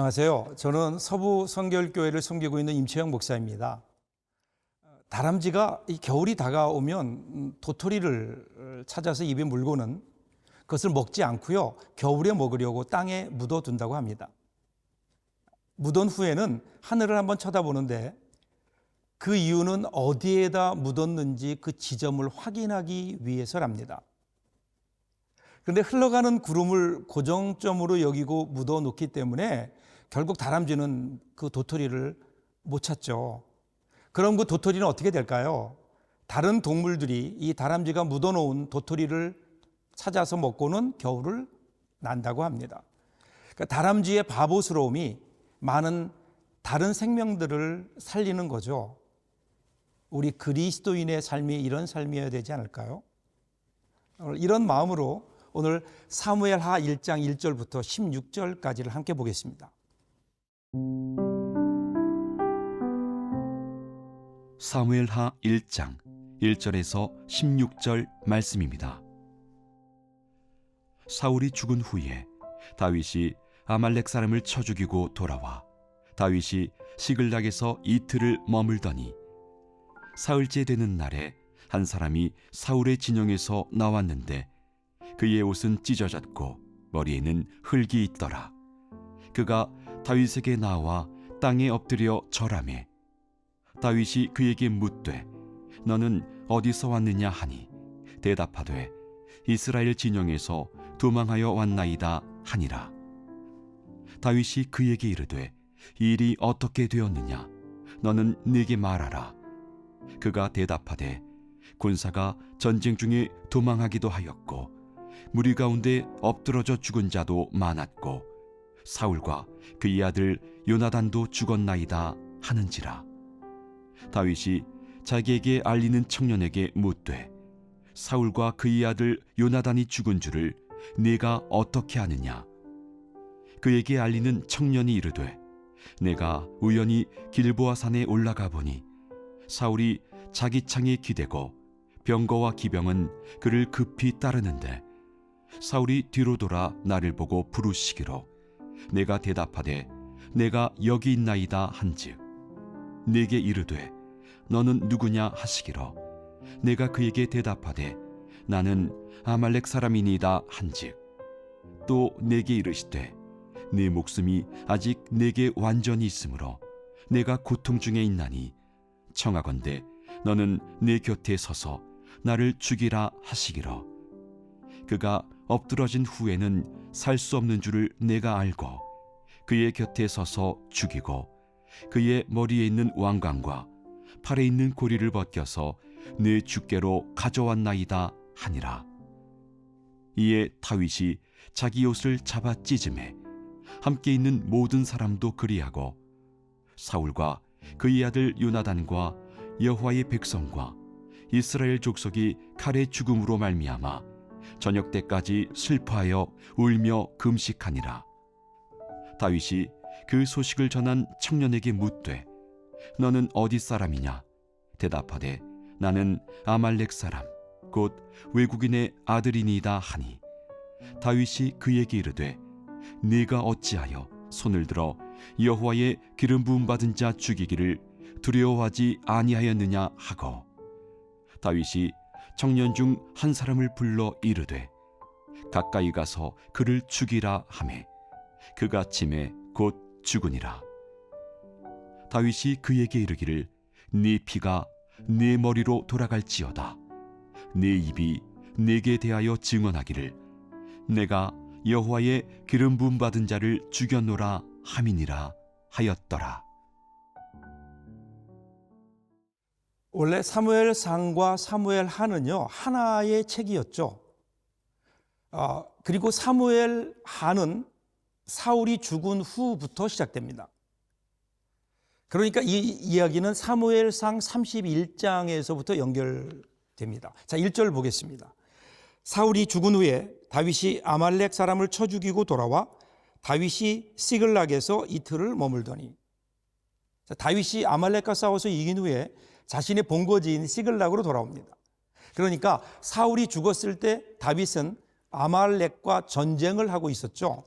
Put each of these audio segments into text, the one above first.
안녕하세요. 저는 서부 성결교회를 섬기고 있는 임채영 목사입니다. 다람쥐가 이 겨울이 다가오면 도토리를 찾아서 입에 물고는 그것을 먹지 않고요. 겨울에 먹으려고 땅에 묻어둔다고 합니다. 묻은 후에는 하늘을 한번 쳐다보는데 그 이유는 어디에다 묻었는지 그 지점을 확인하기 위해서랍니다. 그런데 흘러가는 구름을 고정점으로 여기고 묻어놓기 때문에 결국 다람쥐는 그 도토리를 못 찾죠. 그럼 그 도토리는 어떻게 될까요? 다른 동물들이 이 다람쥐가 묻어놓은 도토리를 찾아서 먹고는 겨울을 난다고 합니다. 그러니까 다람쥐의 바보스러움이 많은 다른 생명들을 살리는 거죠. 우리 그리스도인의 삶이 이런 삶이어야 되지 않을까요? 이런 마음으로 오늘 사무엘하 1장 1절부터 16절까지를 함께 보겠습니다. 사무엘하 1장 1절에서 16절 말씀입니다. 사울이 죽은 후에 다윗이 아말렉 사람을 쳐 죽이고 돌아와 다윗이 시글락에서 이틀을 머물더니 사흘째 되는 날에 한 사람이 사울의 진영에서 나왔는데 그의 옷은 찢어졌고 머리에는 흙이 있더라. 그가 다윗에게 나와 땅에 엎드려 절하매 다윗이 그에게 묻되 너는 어디서 왔느냐 하니 대답하되 이스라엘 진영에서 도망하여 왔나이다 하니라. 다윗이 그에게 이르되 이 일이 어떻게 되었느냐 너는 내게 말하라. 그가 대답하되 군사가 전쟁 중에 도망하기도 하였고 무리 가운데 엎드러져 죽은 자도 많았고 사울과 그의 아들 요나단도 죽었나이다 하는지라. 다윗이 자기에게 알리는 청년에게 묻되 사울과 그의 아들 요나단이 죽은 줄을 네가 어떻게 아느냐. 그에게 알리는 청년이 이르되 내가 우연히 길보아 산에 올라가 보니 사울이 자기 창에 기대고 병거와 기병은 그를 급히 따르는데 사울이 뒤로 돌아 나를 보고 부르시기로 내가 대답하되 내가 여기 있나이다 한즉 내게 이르되 너는 누구냐 하시기로 내가 그에게 대답하되 나는 아말렉 사람이니이다 한즉 또 내게 이르시되 네 목숨이 아직 내게 완전히 있으므로 내가 고통 중에 있나니 청하건대 너는 내 곁에 서서 나를 죽이라 하시기로 그가 엎드러진 후에는 살 수 없는 줄을 내가 알고 그의 곁에 서서 죽이고 그의 머리에 있는 왕관과 팔에 있는 고리를 벗겨서 내 주께로 가져왔나이다 하니라. 이에 다윗이 자기 옷을 잡아 찢음에 함께 있는 모든 사람도 그리하고 사울과 그의 아들 요나단과 여호와의 백성과 이스라엘 족속이 칼의 죽음으로 말미암아 저녁 때까지 슬퍼하여 울며 금식하니라. 다윗이 그 소식을 전한 청년에게 묻되 너는 어디 사람이냐. 대답하되 나는 아말렉 사람 곧 외국인의 아들이니이다 하니 다윗이 그에게 이르되 네가 어찌하여 손을 들어 여호와의 기름 부음 받은 자 죽이기를 두려워하지 아니하였느냐 하고 다윗이 청년 중 한 사람을 불러 이르되 가까이 가서 그를 죽이라 하매 그가 침에 곧 죽으니라. 다윗이 그에게 이르기를 네 피가 네 머리로 돌아갈지어다. 네 입이 내게 대하여 증언하기를 내가 여호와의 기름 부음 받은 자를 죽였노라 함이니라 하였더라. 원래 사무엘상과 사무엘하는요 하나의 책이었죠. 그리고 사무엘하는 사울이 죽은 후부터 시작됩니다. 그러니까 이 이야기는 사무엘상 31장에서부터 연결됩니다. 자, 1절 보겠습니다. 사울이 죽은 후에 다윗이 아말렉 사람을 쳐 죽이고 돌아와 다윗이 시글락에서 이틀을 머물더니. 자, 다윗이 아말렉과 싸워서 이긴 후에 자신의 본거지인 시글락으로 돌아옵니다. 그러니까 사울이 죽었을 때 다윗은 아말렉과 전쟁을 하고 있었죠.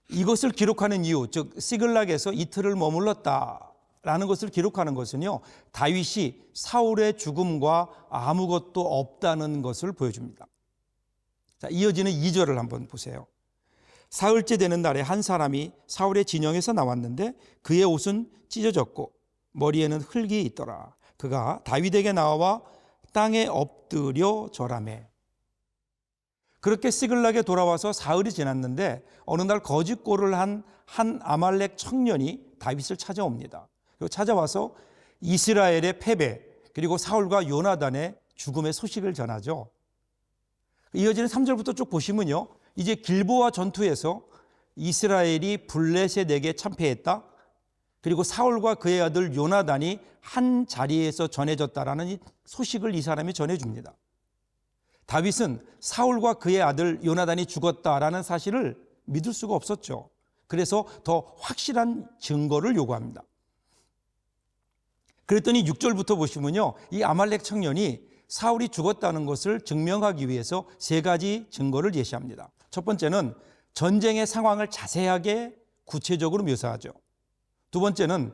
이것을 기록하는 이유, 즉 시글락에서 이틀을 머물렀다라는 것을 기록하는 것은요, 다윗이 사울의 죽음과 아무것도 없다는 것을 보여줍니다. 자, 이어지는 2절을 한번 보세요. 사흘째 되는 날에 한 사람이 사울의 진영에서 나왔는데 그의 옷은 찢어졌고 머리에는 흙이 있더라. 그가 다윗에게 나와 땅에 엎드려 절하매. 그렇게 시글락에 돌아와서 사흘이 지났는데 어느 날 거짓골을 한 아말렉 청년이 다윗을 찾아옵니다. 그리고 찾아와서 이스라엘의 패배, 그리고 사울과 요나단의 죽음의 소식을 전하죠. 이어지는 3절부터 쭉 보시면요, 이제 길보아 전투에서 이스라엘이 블레셋에게 참패했다. 그리고 사울과 그의 아들 요나단이 한 자리에서 전해졌다라는 이 소식을 이 사람이 전해줍니다. 다윗은 사울과 그의 아들 요나단이 죽었다라는 사실을 믿을 수가 없었죠. 그래서 더 확실한 증거를 요구합니다. 그랬더니 6절부터 보시면요, 이 아말렉 청년이 사울이 죽었다는 것을 증명하기 위해서 3가지 증거를 제시합니다. 첫 번째는 전쟁의 상황을 자세하게 구체적으로 묘사하죠. 두 번째는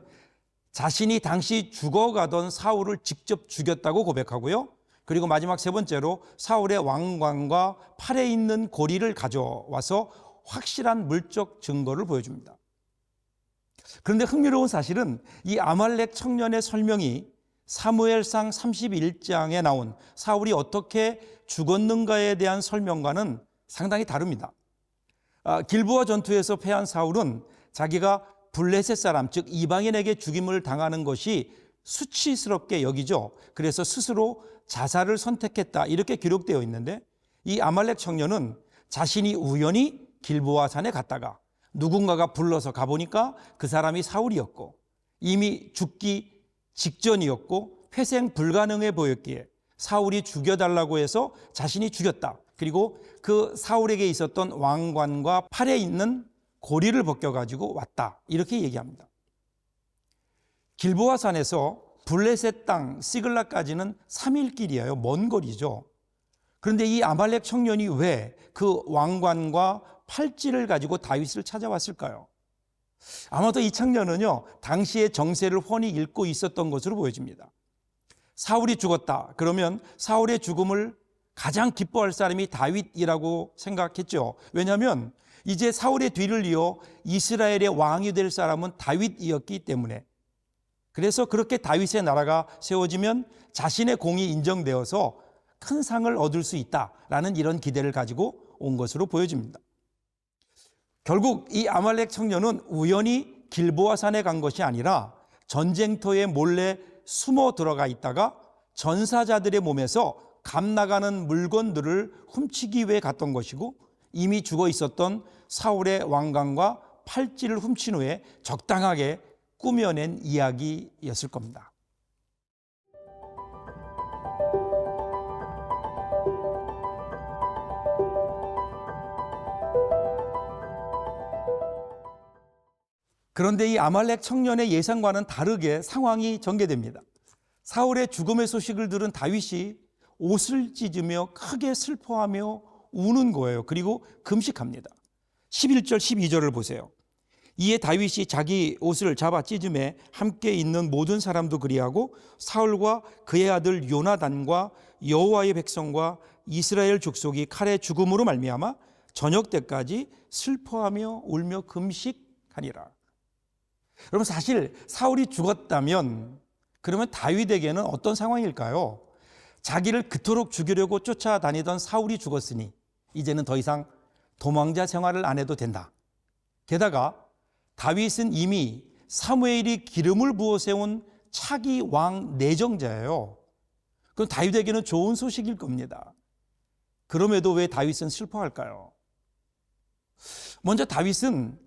자신이 당시 죽어가던 사울을 직접 죽였다고 고백하고요. 그리고 마지막 3번째로 사울의 왕관과 팔에 있는 고리를 가져와서 확실한 물적 증거를 보여줍니다. 그런데 흥미로운 사실은 이 아말렉 청년의 설명이 사무엘상 31장에 나온 사울이 어떻게 죽었는가에 대한 설명과는 상당히 다릅니다. 길보아 전투에서 패한 사울은 자기가 블레셋 사람, 즉 이방인에게 죽임을 당하는 것이 수치스럽게 여기죠. 그래서 스스로 자살을 선택했다, 이렇게 기록되어 있는데, 이 아말렉 청년은 자신이 우연히 길보아 산에 갔다가 누군가가 불러서 가보니까 그 사람이 사울이었고 이미 죽기 직전이었고 회생 불가능해 보였기에 사울이 죽여달라고 해서 자신이 죽였다. 그리고 그 사울에게 있었던 왕관과 팔에 있는 고리를 벗겨가지고 왔다, 이렇게 얘기합니다. 길보아 산에서 블레셋 땅 시글락까지는 3일 길이에요. 먼 거리죠. 그런데 이 아말렉 청년이 왜 그 왕관과 팔찌를 가지고 다윗을 찾아왔을까요? 아마도 이 청년은요, 당시의 정세를 훤히 읽고 있었던 것으로 보여집니다. 사울이 죽었다 그러면 사울의 죽음을 가장 기뻐할 사람이 다윗이라고 생각했죠. 왜냐하면 이제 사울의 뒤를 이어 이스라엘의 왕이 될 사람은 다윗이었기 때문에. 그래서 그렇게 다윗의 나라가 세워지면 자신의 공이 인정되어서 큰 상을 얻을 수 있다라는 이런 기대를 가지고 온 것으로 보여집니다. 결국 이 아말렉 청년은 우연히 길보아 산에 간 것이 아니라 전쟁터에 몰래 숨어 들어가 있다가 전사자들의 몸에서 감 나가는 물건들을 훔치기 위해 갔던 것이고, 이미 죽어 있었던 사울의 왕관과 팔찌를 훔친 후에 적당하게 꾸며낸 이야기였을 겁니다. 그런데 이 아말렉 청년의 예상과는 다르게 상황이 전개됩니다. 사울의 죽음의 소식을 들은 다윗이 옷을 찢으며 크게 슬퍼하며 우는 거예요. 그리고 금식합니다. 11절 12절을 보세요. 이에 다윗이 자기 옷을 잡아 찢음에 함께 있는 모든 사람도 그리하고 사울과 그의 아들 요나단과 여호와의 백성과 이스라엘 족속이 칼의 죽음으로 말미암아 저녁 때까지 슬퍼하며 울며 금식하니라. 여러분, 사실 사울이 죽었다면 그러면 다윗에게는 어떤 상황일까요? 자기를 그토록 죽이려고 쫓아다니던 사울이 죽었으니 이제는 더 이상 도망자 생활을 안 해도 된다. 게다가 다윗은 이미 사무엘이 기름을 부어 세운 차기 왕 내정자예요. 그럼 다윗에게는 좋은 소식일 겁니다. 그럼에도 왜 다윗은 슬퍼할까요? 먼저 다윗은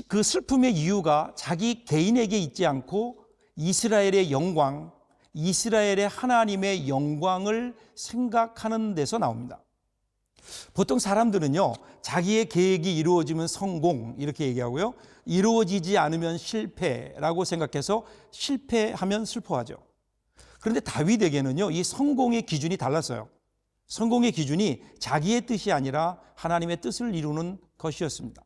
그 슬픔의 이유가 자기 개인에게 있지 않고 이스라엘의 영광, 이스라엘의 하나님의 영광을 생각하는 데서 나옵니다. 보통 사람들은요, 자기의 계획이 이루어지면 성공 이렇게 얘기하고요, 이루어지지 않으면 실패라고 생각해서 실패하면 슬퍼하죠. 그런데 다윗에게는요, 이 성공의 기준이 달랐어요. 성공의 기준이 자기의 뜻이 아니라 하나님의 뜻을 이루는 것이었습니다.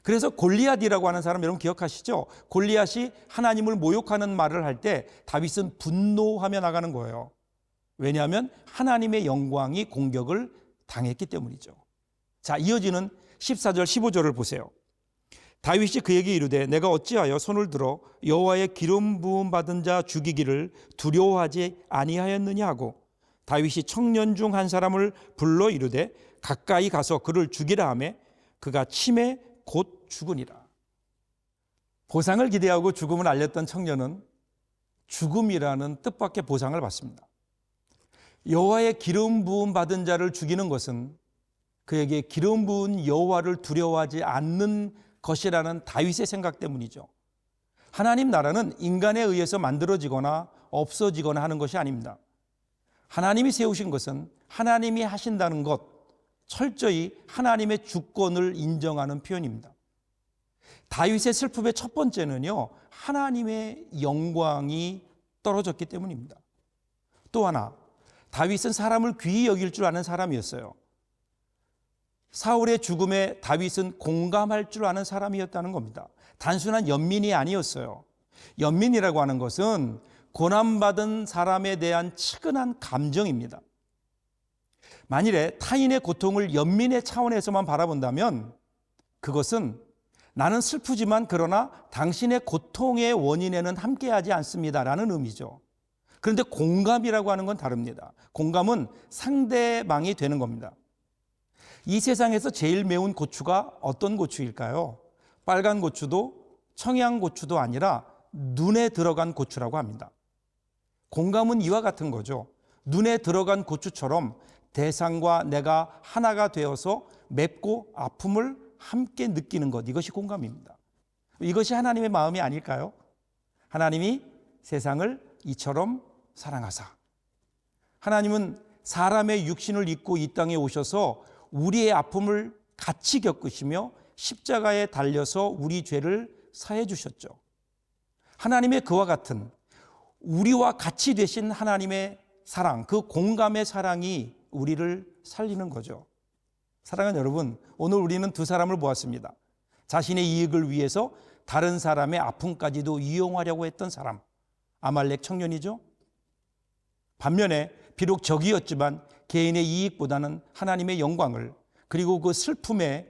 그래서 골리앗이라고 하는 사람 여러분 기억하시죠? 골리앗이 하나님을 모욕하는 말을 할 때 다윗은 분노하며 나가는 거예요. 왜냐하면 하나님의 영광이 공격을 당했기 때문이죠. 자, 이어지는 14절 15절을 보세요. 다윗이 그에게 이르되 내가 어찌하여 손을 들어 여호와의 기름 부음 받은 자 죽이기를 두려워하지 아니하였느냐 하고 다윗이 청년 중 한 사람을 불러 이르되 가까이 가서 그를 죽이라 하매 그가 침에 곧 죽으니라. 보상을 기대하고 죽음을 알렸던 청년은 죽음이라는 뜻밖의 보상을 받습니다. 여호와의 기름 부음 받은 자를 죽이는 것은 그에게 기름 부은 여호와를 두려워하지 않는 것이라는 다윗의 생각 때문이죠. 하나님 나라는 인간에 의해서 만들어지거나 없어지거나 하는 것이 아닙니다. 하나님이 세우신 것은 하나님이 하신다는 것, 철저히 하나님의 주권을 인정하는 표현입니다. 다윗의 슬픔의 첫 번째는요, 하나님의 영광이 떨어졌기 때문입니다. 또 하나, 다윗은 사람을 귀히 여길 줄 아는 사람이었어요. 사울의 죽음에 다윗은 공감할 줄 아는 사람이었다는 겁니다. 단순한 연민이 아니었어요. 연민이라고 하는 것은 고난받은 사람에 대한 측은한 감정입니다. 만일에 타인의 고통을 연민의 차원에서만 바라본다면 그것은 나는 슬프지만 그러나 당신의 고통의 원인에는 함께하지 않습니다라는 의미죠. 그런데 공감이라고 하는 건 다릅니다. 공감은 상대방이 되는 겁니다. 이 세상에서 제일 매운 고추가 어떤 고추일까요? 빨간 고추도 청양고추도 아니라 눈에 들어간 고추라고 합니다. 공감은 이와 같은 거죠. 눈에 들어간 고추처럼 대상과 내가 하나가 되어서 맵고 아픔을 함께 느끼는 것, 이것이 공감입니다. 이것이 하나님의 마음이 아닐까요? 하나님이 세상을 이처럼 사랑하사. 하나님은 사람의 육신을 입고 이 땅에 오셔서 우리의 아픔을 같이 겪으시며 십자가에 달려서 우리 죄를 사해 주셨죠. 하나님의 그와 같은 우리와 같이 되신 하나님의 사랑, 그 공감의 사랑이 우리를 살리는 거죠. 사랑하는 여러분, 오늘 우리는 두 사람을 보았습니다. 자신의 이익을 위해서 다른 사람의 아픔까지도 이용하려고 했던 사람, 아말렉 청년이죠. 반면에 비록 적이었지만 개인의 이익보다는 하나님의 영광을, 그리고 그 슬픔에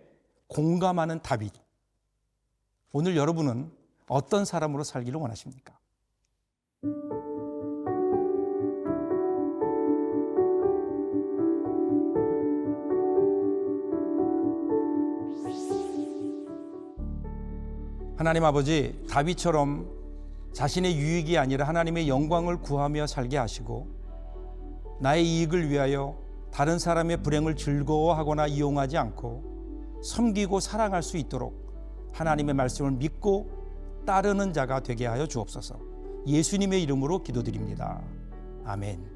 공감하는 다윗. 오늘 여러분은 어떤 사람으로 살기를 원하십니까? 하나님 아버지, 다윗처럼 자신의 유익이 아니라 하나님의 영광을 구하며 살게 하시고 나의 이익을 위하여 다른 사람의 불행을 즐거워하거나 이용하지 않고 섬기고 사랑할 수 있도록 하나님의 말씀을 믿고 따르는 자가 되게 하여 주옵소서. 예수님의 이름으로 기도드립니다. 아멘.